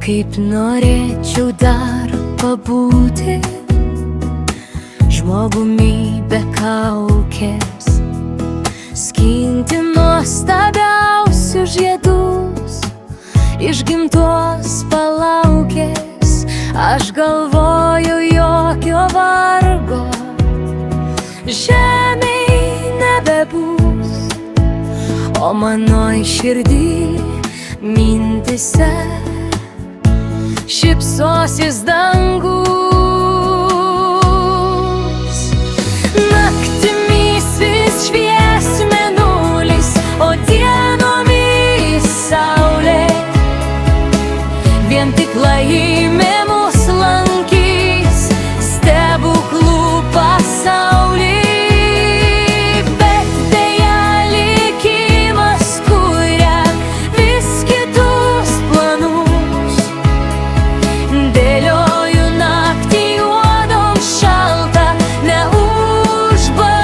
Kaip norėčiau dar pabūti žmogumi be kaukės, skinti nuostabiausius žiedus iš gimtos palaukės. Aš galvoju, jokio vargo žemėj nebebus, o mano širdį mintise šypsosis dangus. Naktimis vis švies mėnulis, o dienomis saulė. Vien tik laimė mus lankys stebuklų pasaulį. Bet deja likimas kuria vis kitus planus. Dėlioju naktį juodom šaltą, neužbaigtus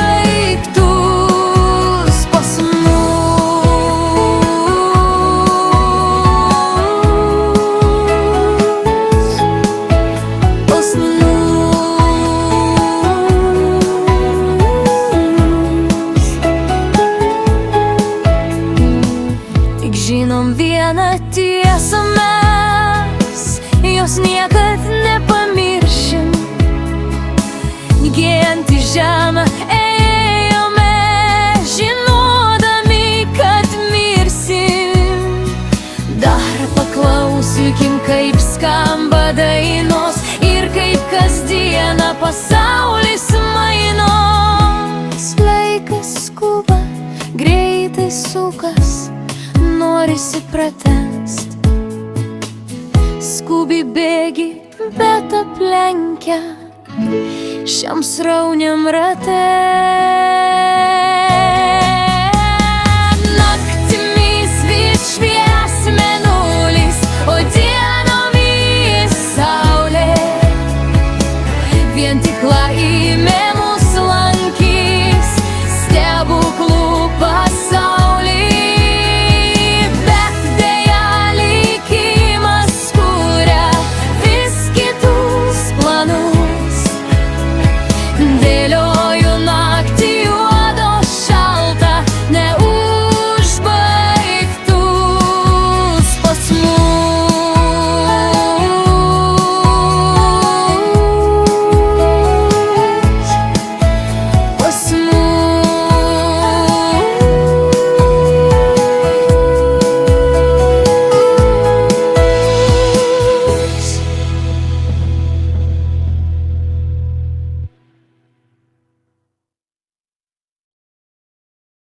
Tik žinom vieną tiesą mes, jos niekad nepamiršim. Gėjant į žemę ėjome, žinodami, kad mirsim. Dar paklausykim, kaip skamba dainos ir kaip kasdieną pasaulis mainos. Laikas skuba, greitai sukas, norisi pratęst. Skubi bėgi, bet aplenkia šiam srauniam rate.